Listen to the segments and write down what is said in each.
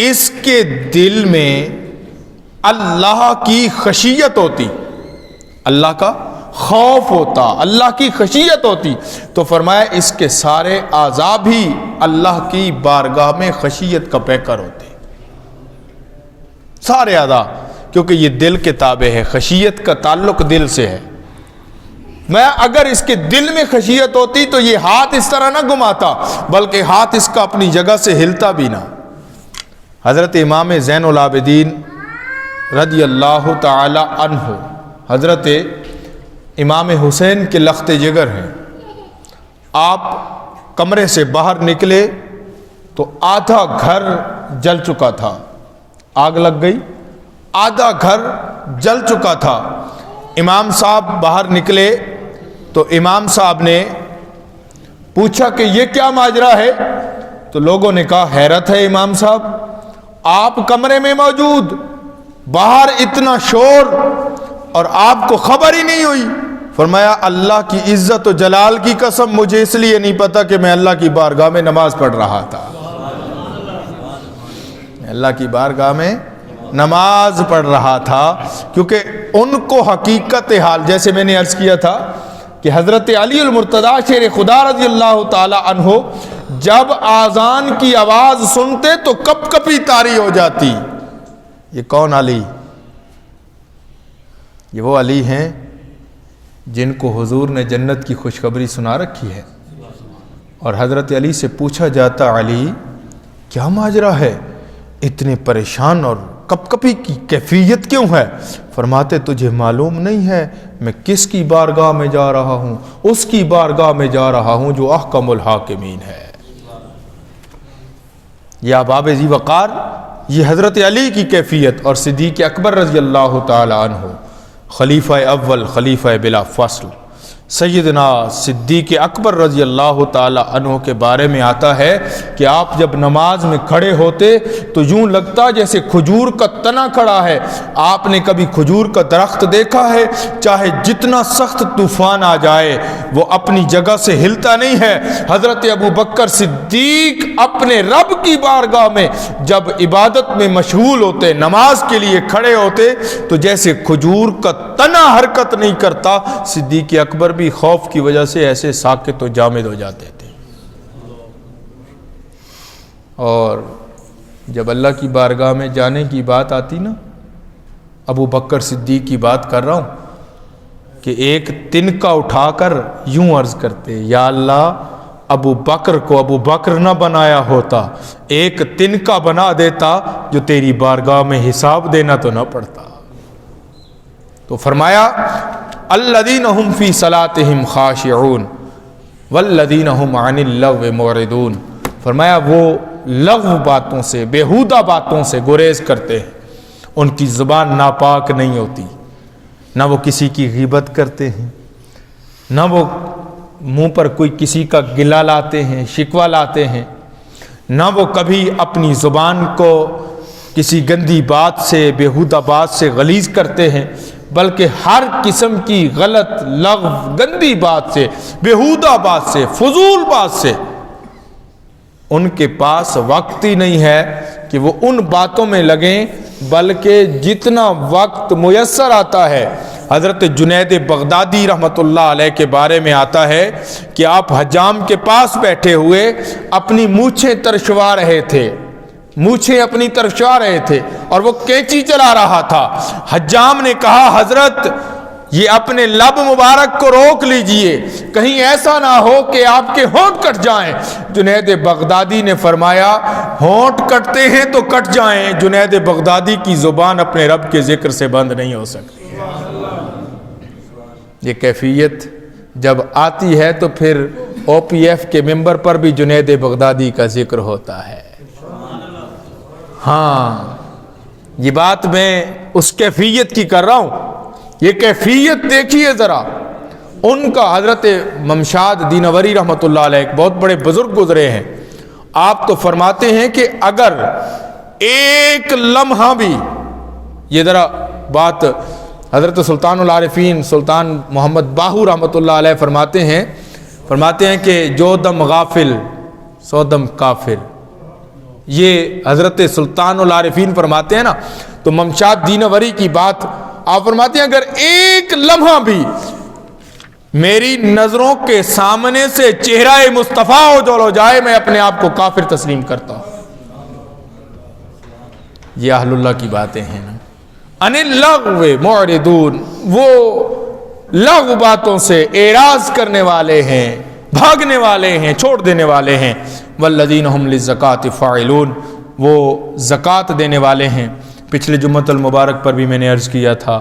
اس کے دل میں اللہ کی خشیت ہوتی، اللہ کا خوف ہوتا، اللہ کی خشیت ہوتی، تو فرمایا اس کے سارے اعضاء بھی اللہ کی بارگاہ میں خشیت کا پیکر ہوتے، سارے اعضاء، کیونکہ یہ دل کے تابع ہے، خشیت کا تعلق دل سے ہے۔ میں اگر اس کے دل میں خشیت ہوتی تو یہ ہاتھ اس طرح نہ گھماتا، بلکہ ہاتھ اس کا اپنی جگہ سے ہلتا بھی نہ۔ حضرت امام زین العابدین رضی اللہ تعالی عنہ، حضرت امام حسین کے لخت جگر ہیں، آپ کمرے سے باہر نکلے تو آدھا گھر جل چکا تھا، آگ لگ گئی، آدھا گھر جل چکا تھا۔ امام صاحب باہر نکلے تو امام صاحب نے پوچھا کہ یہ کیا ماجرا ہے؟ تو لوگوں نے کہا حیرت ہے امام صاحب، آپ کمرے میں موجود، باہر اتنا شور اور آپ کو خبر ہی نہیں ہوئی۔ فرمایا اللہ کی عزت و جلال کی قسم، مجھے اس لیے نہیں پتا کہ میں اللہ کی بارگاہ میں نماز پڑھ رہا تھا، اللہ کی بارگاہ میں نماز پڑھ رہا تھا، کیونکہ ان کو حقیقت حال، جیسے میں نے عرض کیا تھا کہ حضرت علی المرتضیٰ شیر خدا رضی اللہ تعالی عنہ جب آذان کی آواز سنتے تو کپ کپی طاری ہو جاتی۔ یہ کون علی؟ یہ وہ علی ہیں جن کو حضور نے جنت کی خوشخبری سنا رکھی ہے، اور حضرت علی سے پوچھا جاتا علی کیا ماجرا ہے، اتنے پریشان اور کپ کپی کی کیفیت کیوں ہے؟ فرماتے تجھے معلوم نہیں ہے میں کس کی بارگاہ میں جا رہا ہوں؟ اس کی بارگاہ میں جا رہا ہوں جو احکم الحاکمین ہے۔ یا باب ذی وقار، یہ حضرت علی کی کیفیت، اور صدیق اکبر رضی اللہ تعالی عنہ، خلیفہ اول، خلیفہ بلا فصل، سیدنا صدیق اکبر رضی اللہ تعالی عنہ کے بارے میں آتا ہے کہ آپ جب نماز میں کھڑے ہوتے تو یوں لگتا جیسے کھجور کا تنا کھڑا ہے۔ آپ نے کبھی کھجور کا درخت دیکھا ہے؟ چاہے جتنا سخت طوفان آ جائے وہ اپنی جگہ سے ہلتا نہیں ہے۔ حضرت ابو بکر صدیق اپنے رب کی بارگاہ میں جب عبادت میں مشغول ہوتے، نماز کے لیے کھڑے ہوتے تو جیسے کھجور کا تنا حرکت نہیں کرتا، صدیق اکبر بھی خوف کی وجہ سے ایسے ساکت و جامد ہو جاتے تھے۔ اور جب اللہ کی بارگاہ میں جانے کی بات آتی نا، ابو بکر صدیق کی بات کر رہا ہوں کہ ایک تنکا اٹھا کر یوں عرض کرتے، یا اللہ ابو بکر کو ابو بکر نہ بنایا ہوتا، ایک تنکا بنا دیتا جو تیری بارگاہ میں حساب دینا تو نہ پڑتا۔ تو فرمایا الذین هم فی صلاتہم خاشعون والذین هم عن اللغو معرضون، فرمایا وہ لغو باتوں سے، بیہودہ باتوں سے گریز کرتے ہیں، ان کی زبان ناپاک نہیں ہوتی، نہ وہ کسی کی غیبت کرتے ہیں، نہ وہ منہ پر کوئی کسی کا گلہ لاتے ہیں، شکوہ لاتے ہیں، نہ وہ کبھی اپنی زبان کو کسی گندی بات سے، بیہودہ بات سے غلیظ کرتے ہیں، بلکہ ہر قسم کی غلط لغو، گندی بات سے، بیہودہ بات سے، فضول بات سے ان کے پاس وقت ہی نہیں ہے کہ وہ ان باتوں میں لگیں، بلکہ جتنا وقت میسر آتا ہے۔ حضرت جنید بغدادی رحمۃ اللہ علیہ کے بارے میں آتا ہے کہ آپ حجام کے پاس بیٹھے ہوئے اپنی مونچھیں ترشوا رہے تھے، مونچھیں اپنی ترشوا رہے تھے اور وہ کینچی چلا رہا تھا۔ حجام نے کہا حضرت یہ اپنے لب مبارک کو روک لیجئے، کہیں ایسا نہ ہو کہ آپ کے ہونٹ کٹ جائیں۔ جنید بغدادی نے فرمایا ہونٹ کٹتے ہیں تو کٹ جائیں، جنید بغدادی کی زبان اپنے رب کے ذکر سے بند نہیں ہو سکتی۔ یہ کیفیت جب آتی ہے تو پھر او پی ایف کے ممبر پر بھی جنید بغدادی کا ذکر ہوتا ہے۔ ہاں، یہ بات میں اس کیفیت کی کر رہا ہوں، یہ کیفیت دیکھیے ذرا ان کا۔ حضرت ممشاد دینوری رحمۃ اللہ علیہ ایک بہت بڑے بزرگ گزرے ہیں، آپ تو فرماتے ہیں کہ اگر ایک لمحہ بھی، یہ ذرا بات حضرت سلطان العارفین سلطان محمد باہو رحمۃ اللہ علیہ فرماتے ہیں کہ جو دم غافل سو دم کافر، یہ حضرت سلطان العارفین فرماتے ہیں نا، تو ممشاد دینوری کی بات آپ فرماتے ہیں، اگر ایک لمحہ بھی میری نظروں کے سامنے سے چہرہ مصطفیٰ اجل ہو جائے، میں اپنے آپ کو کافر تسلیم کرتا ہوں۔ یہ اہل اللہ کی باتیں ہیں نا۔ ان اللغو معرضون، وہ لغو باتوں سے اعراض کرنے والے ہیں، بھاگنے والے ہیں، چھوڑ دینے والے ہیں۔ والذین هم للزکاۃ فاعلون، وہ زکوٰۃ دینے والے ہیں۔ پچھلے جمعۃ المبارک پر بھی میں نے عرض کیا تھا،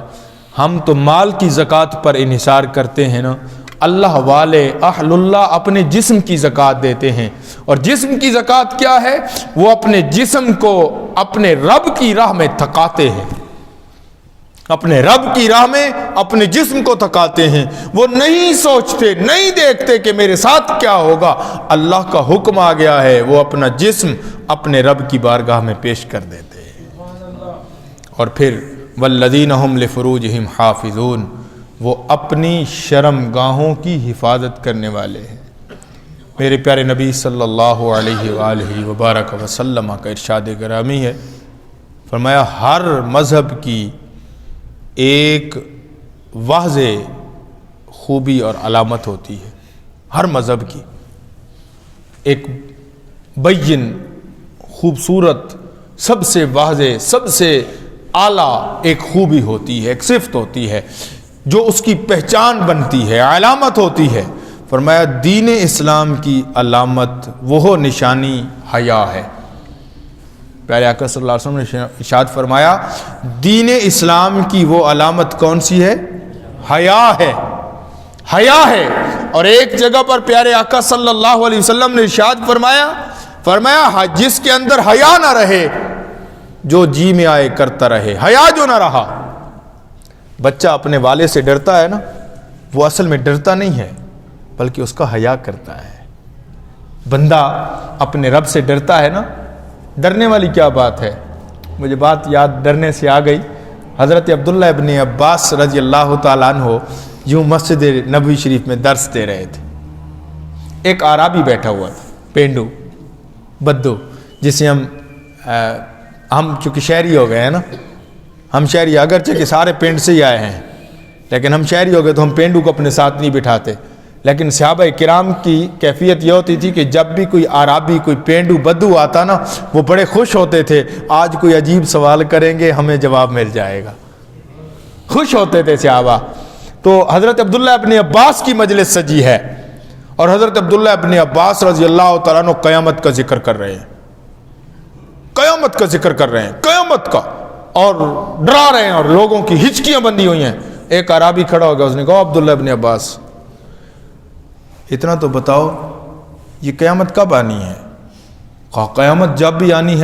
ہم تو مال کی زکوٰۃ پر انحصار کرتے ہیں نا، اللہ والے اہل اللہ اپنے جسم کی زکوٰۃ دیتے ہیں۔ اور جسم کی زکوٰۃ کیا ہے؟ وہ اپنے جسم کو اپنے رب کی راہ میں تھکاتے ہیں، اپنے رب کی راہ میں اپنے جسم کو تھکاتے ہیں۔ وہ نہیں سوچتے، نہیں دیکھتے کہ میرے ساتھ کیا ہوگا، اللہ کا حکم آ گیا ہے، وہ اپنا جسم اپنے رب کی بارگاہ میں پیش کر دیتے ہیں۔ اور پھر والذین هم لفروجہم حافظون، وہ اپنی شرم گاہوں کی حفاظت کرنے والے ہیں۔ میرے پیارے نبی صلی اللہ علیہ وآلہ وبارک وسلم کا ارشاد گرامی ہے، فرمایا ہر مذہب کی ایک واضح خوبی اور علامت ہوتی ہے، ہر مذہب کی ایک بین خوبصورت، سب سے واضح، سب سے اعلیٰ ایک خوبی ہوتی ہے، ایک صفت ہوتی ہے جو اس کی پہچان بنتی ہے، علامت ہوتی ہے۔ فرمایا دین اسلام کی علامت وہ نشانی حیا ہے۔ پیارے آقا صلی اللہ علیہ وسلم نے ارشاد فرمایا دین اسلام کی وہ علامت کون سی ہے؟ حیا ہے، حیا ہے۔ اور ایک جگہ پر پیارے آقا صلی اللہ علیہ وسلم نے ارشاد فرمایا جس کے اندر حیا نہ رہے، جو جی میں آئے کرتا رہے۔ حیا جو نہ رہا، بچہ اپنے والد سے ڈرتا ہے نا، وہ اصل میں ڈرتا نہیں ہے بلکہ اس کا حیا کرتا ہے۔ بندہ اپنے رب سے ڈرتا ہے نا، ڈرنے والی کیا بات ہے؟ مجھے بات یاد ڈرنے سے آ گئی، حضرت عبداللہ ابن عباس رضی اللہ تعالیٰ عنہ یوں مسجد نبوی شریف میں درس دے رہے تھے، ایک اعرابی بیٹھا ہوا تھا، پینڈو بدو، جسے ہم چونکہ شہری ہو گئے ہیں نا، ہم شہری اگرچہ کہ سارے پینڈ سے ہی آئے ہیں، لیکن ہم شہری ہو گئے تو ہم پینڈو کو اپنے ساتھ نہیں بٹھاتے۔ لیکن صحابہ کرام کی کیفیت یہ ہوتی تھی کہ جب بھی کوئی اعرابی، کوئی پینڈو بدو آتا نا، وہ بڑے خوش ہوتے تھے، آج کوئی عجیب سوال کریں گے ہمیں جواب مل جائے گا، خوش ہوتے تھے صحابہ۔ تو حضرت عبداللہ ابن عباس کی مجلس سجی ہے، اور حضرت عبداللہ ابن عباس رضی اللہ تعالیٰ عنہ قیامت کا ذکر کر رہے ہیں، قیامت کا ذکر کر رہے ہیں، قیامت کا، اور ڈرا رہے ہیں، اور لوگوں کی ہچکیاں بندی ہوئی ہیں۔ ایک عربی کھڑا ہو گیا، اس نے کہا عبداللہ ابن عباس اتنا تو بتاؤ یہ قیامت کب آنی ہے؟ کہا قیامت جب بھی آنی ہے